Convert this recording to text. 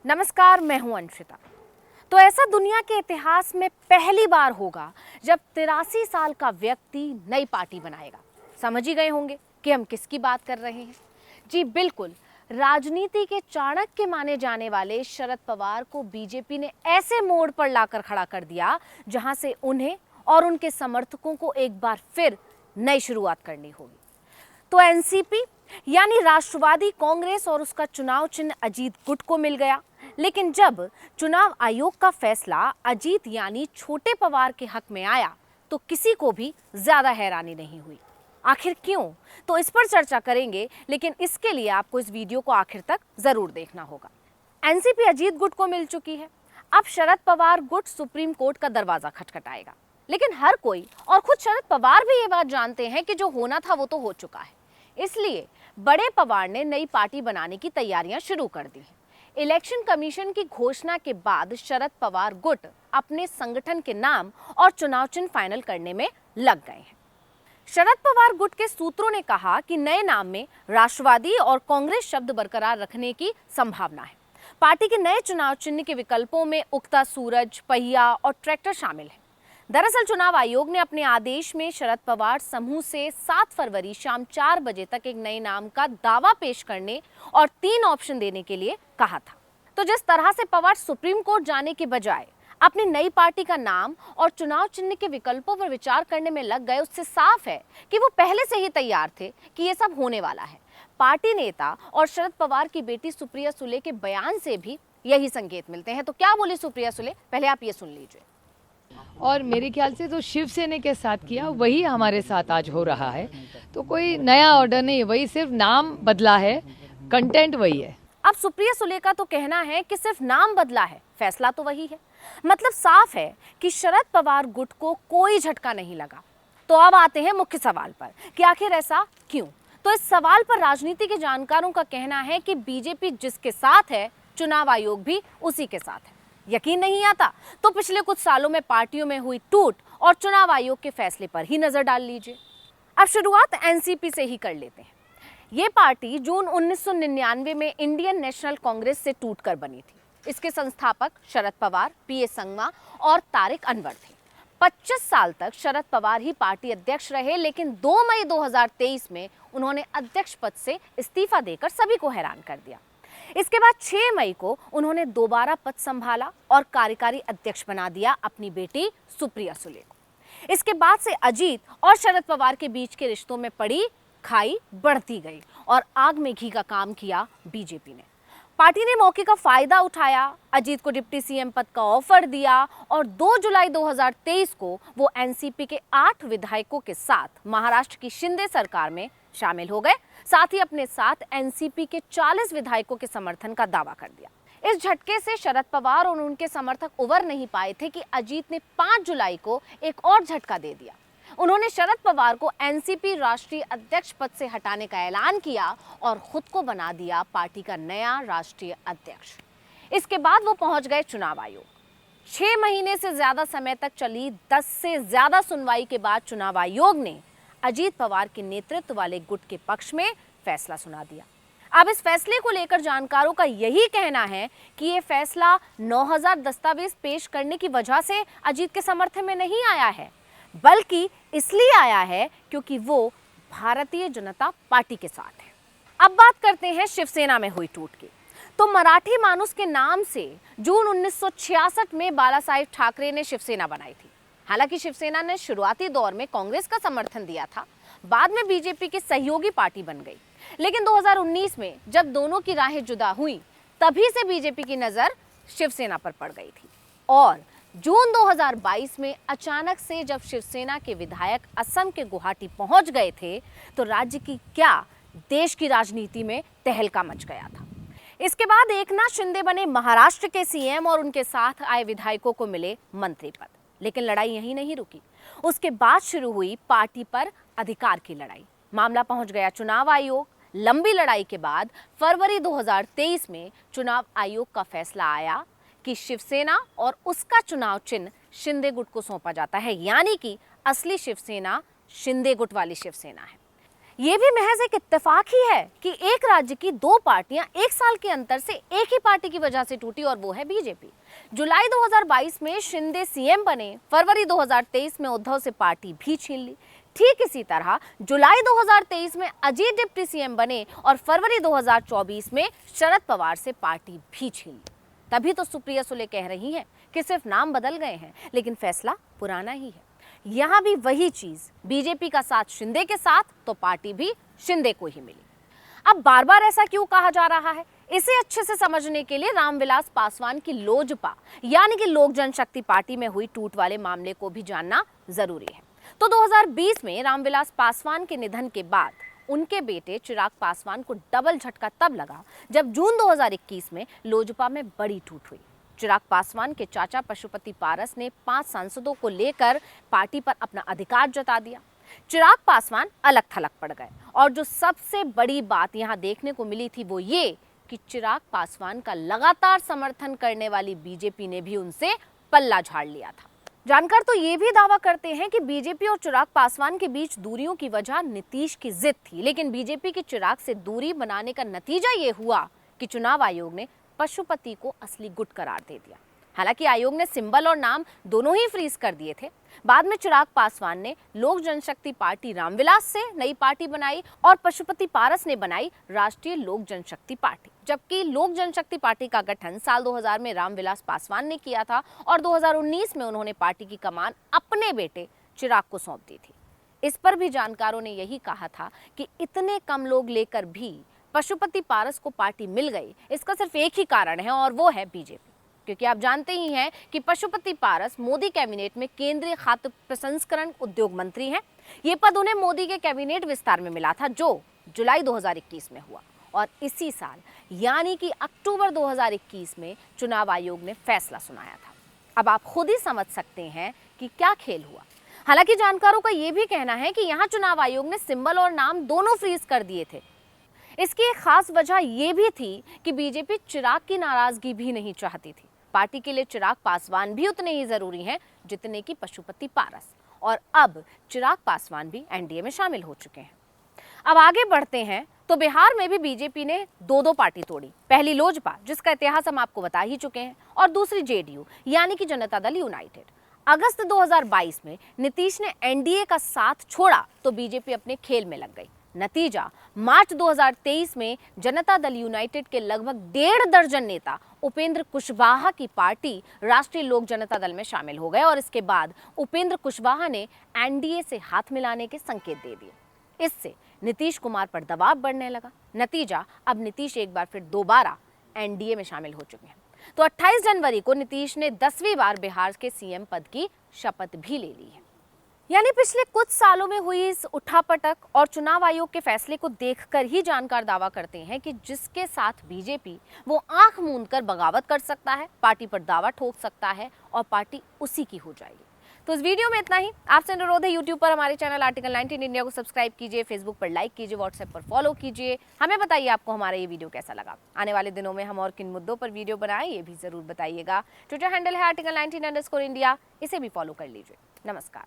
नमस्कार, मैं हूं अंशिता। तो ऐसा दुनिया के इतिहास में पहली बार होगा जब 83 साल का व्यक्ति नई पार्टी बनाएगा। समझ ही गए होंगे कि हम किसकी बात कर रहे हैं। जी बिल्कुल, राजनीति के चाणक्य माने जाने वाले शरद पवार को बीजेपी ने ऐसे मोड़ पर लाकर खड़ा कर दिया जहां से उन्हें और उनके समर्थकों को एक बार फिर नई शुरुआत करनी होगी। तो एनसीपी यानी राष्ट्रवादी कांग्रेस और उसका चुनाव चिन्ह अजीत गुट को मिल गया। लेकिन जब चुनाव आयोग का फैसला अजीत यानी छोटे पवार के हक में आया तो किसी को भी ज्यादा हैरानी नहीं हुई। आखिर क्यों? तो इस पर चर्चा करेंगे, लेकिन इसके लिए आपको इस वीडियो को आखिर तक जरूर देखना होगा। एनसीपी अजीत गुट को मिल चुकी है। अब शरद पवार गुट सुप्रीम कोर्ट का दरवाजा खटखटाएगा। लेकिन हर कोई और खुद शरद पवार भी ये बात जानते हैं कि जो होना था वो तो हो चुका है। इसलिए बड़े पवार ने नई पार्टी बनाने की तैयारियां शुरू कर दी हैं। इलेक्शन कमीशन की घोषणा के बाद शरद पवार गुट अपने संगठन के नाम और चुनाव चिन्ह फाइनल करने में लग गए हैं। शरद पवार गुट के सूत्रों ने कहा कि नए नाम में राष्ट्रवादी और कांग्रेस शब्द बरकरार रखने की संभावना है। पार्टी के नए चुनाव चिन्ह के विकल्पों में उगता सूरज, पहिया और ट्रैक्टर शामिल है। दरअसल चुनाव आयोग ने अपने आदेश में शरद पवार समूह से 7 फरवरी शाम 4 बजे तक एक नए नाम का दावा पेश करने और 3 ऑप्शन देने के लिए कहा था। तो जिस तरह से पवार सुप्रीम कोर्ट जाने के बजाय अपनी नई पार्टी का नाम और चुनाव चिन्ह के विकल्पों पर विचार करने में लग गए, उससे साफ है कि वो पहले से ही तैयार थे कि ये सब होने वाला है। पार्टी नेता और शरद पवार की बेटी सुप्रिया सुले के बयान से भी यही संकेत मिलते हैं। तो क्या बोली सुप्रिया सुले, पहले आप ये सुन लीजिए। और मेरे ख्याल से तो शिवसेना के साथ किया वही हमारे साथ आज हो रहा है। तो कोई नया ऑर्डर नहीं, वही सिर्फ नाम बदला है, कंटेंट वही है। अब सुप्रिया सुले का तो कहना है कि सिर्फ नाम बदला है, फैसला तो वही है। मतलब साफ है कि शरद पवार गुट को कोई झटका नहीं लगा। तो अब आते हैं मुख्य सवाल पर कि आखिर ऐसा क्यों। तो इस सवाल पर राजनीति के जानकारों का कहना है कि बीजेपी जिसके साथ है, चुनाव आयोग भी उसी के साथ है। यकीन नहीं आता तो पिछले कुछ सालों में पार्टियों में हुई टूट और चुनाव आयोग के फैसले पर ही नजर डाल लीजिए। अब शुरुआत एनसीपी से ही कर लेते हैं। ये पार्टी जून 1999 में इंडियन नेशनल कांग्रेस से टूटकर बनी थी। इसके संस्थापक शरद पवार, पीए संगमा और तारिक अनवर थे। 25 साल तक शरद पवार ही पार्टी अध्यक्ष रहे, लेकिन 2 मई 2023 में उन्होंने अध्यक्ष पद से इस्तीफा देकर सभी को हैरान कर दिया। इसके बाद 6 मई को उन्होंने दोबारा पद संभाला और कार्यकारी अध्यक्ष बना दिया अपनी बेटी सुप्रिया सुले को। इसके बाद से अजीत और शरद पवार के बीच के रिश्तों में पड़ी खाई बढ़ती गई और आग में घी का काम किया बीजेपी ने। पार्टी ने मौके का फायदा उठाया, अजीत को डिप्टी सीएम पद का ऑफर दिया और 2 जुलाई 2023 को वो एनसीपी के 8 विधायकों के साथ महाराष्ट्र की शिंदे सरकार में शामिल हो गए। साथ ही अपने साथ एनसीपी के 40 विधायकों के समर्थन का दावा कर दिया। इस झटके से शरद पवार और उनके समर्थक उबर नहीं पाए थे कि अजीत ने 5 जुलाई को एक और झटका दे दिया। उन्होंने शरद पवार को एनसीपी राष्ट्रीय अध्यक्ष पद से हटाने का ऐलान किया और खुद को बना दिया पार्टी का नया राष्ट्रीय अध्यक्ष। इसके बाद वो पहुंच गए चुनाव आयोग। 6 महीने से ज्यादा समय तक चली 10 से ज्यादा सुनवाई के बाद चुनाव आयोग ने अजीत पवार के नेतृत्व वाले गुट के पक्ष में फैसला सुना दिया। अब इस फैसले को लेकर जानकारों का यही कहना है कि ये फैसला 9000 दस्तावेज पेश करने की वजह से अजीत के समर्थन में नहीं आया है, बल्कि इसलिए आया है क्योंकि वो भारतीय जनता पार्टी के साथ है। अब बात करते हैं शिवसेना में हुई टूट की। तो मराठी मानुस के नाम से जून 1966 में बाला साहेब ठाकरे ने शिवसेना बनाई थी। हालांकि शिवसेना ने शुरुआती दौर में कांग्रेस का समर्थन दिया था, बाद में बीजेपी की सहयोगी पार्टी बन गई। लेकिन 2019 में जब दोनों की राहें जुदा हुई, तभी से बीजेपी की नजर शिवसेना पर पड़ गई थी। और जून 2022 में अचानक से जब शिवसेना के विधायक असम के गुवाहाटी पहुंच गए थे, तो राज्य की क्या देश की राजनीति में तहलका मच गया था। इसके बाद एकनाथ शिंदे बने महाराष्ट्र के सीएम और उनके साथ आए विधायकों को मिले मंत्री पद। लेकिन लड़ाई यहीं नहीं रुकी। उसके बाद शुरू हुई पार्टी पर अधिकार की लड़ाई। मामला पहुंच गया चुनाव आयोग। लंबी लड़ाई के बाद फरवरी 2023 में चुनाव आयोग का फैसला आया कि शिवसेना और उसका चुनाव चिन्ह शिंदे गुट को सौंपा जाता है, यानी कि असली शिवसेना शिंदे गुट वाली शिवसेना है। ये भी महज एक इत्तेफाक ही है कि एक राज्य की दो पार्टियां एक साल के अंतर से एक ही पार्टी की वजह से टूटी और वो है बीजेपी। जुलाई 2022 में शिंदे सीएम बने, फरवरी 2023 में उद्धव से पार्टी भी छीन ली। ठीक इसी तरह जुलाई 2023 में अजीत डिप्टी सीएम बने और फरवरी 2024 में शरद पवार से पार्टी भी छीन ली। तभी तो सुप्रिया सुले कह रही हैं कि सिर्फ नाम बदल गए हैं लेकिन फैसला पुराना ही है। यहां भी वही चीज, बीजेपी का साथ शिंदे के साथ तो पार्टी भी शिंदे को ही मिली। अब बार बार ऐसा क्यों कहा जा रहा है, इसे अच्छे से समझने के लिए रामविलास पासवान की लोजपा यानी कि लोक जनशक्ति पार्टी में हुई टूट वाले मामले को भी जानना जरूरी है। तो 2020 में रामविलास पासवान के निधन के बाद उनके बेटे चिराग पासवान को डबल झटका तब लगा जब जून 2021 में लोजपा में बड़ी टूट हुई। चिराग पासवान के चाचा पशुपति पारस ने 5 सांसदों को लेकर पार्टी पर अपना अधिकार जता दिया। चिराग पासवान अलग थलग पड़ गए और जो सबसे बड़ी बात यहां देखने को मिली थी वो ये कि चिराग पासवान का लगातार समर्थन करने वाली बीजेपी ने भी उनसे पल्ला झाड़ लिया था। जानकार तो ये भी दावा करते हैं कि बीजेपी और चिराग पासवान के बीच दूरियों की वजह नीतीश की जिद थी, लेकिन बीजेपी की चिराग से दूरी बनाने का नतीजा ये हुआ कि चुनाव आयोग ने पशुपति को असली गुट करार दे दिया। हालांकि आयोग ने सिंबल और नाम दोनों ही फ्रीज कर दिए थे। बाद में चिराग पासवान ने लोक जनशक्ति पार्टी रामविलास से नई पार्टी बनाई और पशुपति पारस ने बनाई राष्ट्रीय लोक जनशक्ति पार्टी, जबकि लोक जनशक्ति पार्टी का गठन साल 2000 में रामविलास पासवान ने किया था और 2019 में उन्होंने पार्टी की कमान अपने बेटे चिराग को सौंप दी थी। इस पर भी जानकारों ने यही कहा था कि इतने कम लोग लेकर भी पशुपति पारस को पार्टी मिल गई, इसका सिर्फ एक ही कारण है और वो है बीजेपी। क्योंकि आप जानते ही हैं कि पशुपति पारस मोदी कैबिनेट में केंद्रीय खाद्य प्रसंस्करण उद्योग मंत्री हैं। ये पद उन्हें मोदी के कैबिनेट विस्तार में मिला था जो जुलाई 2021 में हुआ और इसी साल यानी कि अक्टूबर 2021 में चुनाव आयोग ने फैसला सुनाया था। अब आप खुद ही समझ सकते हैं कि क्या खेल हुआ। हालांकि जानकारों का यह भी कहना है कि यहाँ चुनाव आयोग ने सिंबल और नाम दोनों फ्रीज कर दिए थे। इसकी एक खास वजह यह भी थी कि बीजेपी चिराग की नाराजगी भी नहीं चाहती थी। पार्टी के लिए चिराग पासवान भी उतने ही जरूरी हैं जितने कि पशुपति पारस, और अब चिराग पासवान भी एनडीए में शामिल हो चुके हैं। अब आगे बढ़ते हैं तो बिहार में भी बीजेपी ने दो पार्टी तोड़ी। पहली लोजपा, जिसका इतिहास हम आपको बता ही चुके हैं, और दूसरी जेडीयू यानी कि जनता दल यूनाइटेड। अगस्त 2022 में नीतीश ने एनडीए का साथ छोड़ा तो बीजेपी अपने खेल में लग गई। नतीजा, मार्च 2023 में जनता दल यूनाइटेड के लगभग 1.5 दर्जन नेता उपेंद्र कुशवाहा की पार्टी राष्ट्रीय लोक जनता दल में शामिल हो गए और इसके बाद उपेंद्र कुशवाहा ने एनडीए से हाथ मिलाने के संकेत दे दिए। इससे नीतीश कुमार पर दबाव बढ़ने लगा। नतीजा, अब नीतीश एक बार फिर दोबारा एनडीए में शामिल हो चुके हैं। तो 28 जनवरी को नीतीश ने 10वीं बार बिहार के सीएम पद की शपथ भी ले ली है। यानी पिछले कुछ सालों में हुई इस उठापटक और चुनाव आयोग के फैसले को देखकर ही जानकार दावा करते हैं कि जिसके साथ बीजेपी वो आंख मूंद कर बगावत कर सकता है, पार्टी पर दावा ठोक सकता है और पार्टी उसी की हो जाएगी। तो इस वीडियो में इतना ही। आपसे अनुरोध है, यूट्यूब पर हमारे चैनल आर्टिकल 19 इंडिया को सब्सक्राइब कीजिए, फेसबुक पर लाइक कीजिए, व्हाट्सएप पर फॉलो कीजिए। हमें बताइए आपको हमारा ये वीडियो कैसा लगा। आने वाले दिनों में हम और किन मुद्दों पर वीडियो बनाएं ये भी जरूर बताइएगा। ट्विटर हैंडल है article19_India, इसे भी फॉलो कर लीजिए। नमस्कार।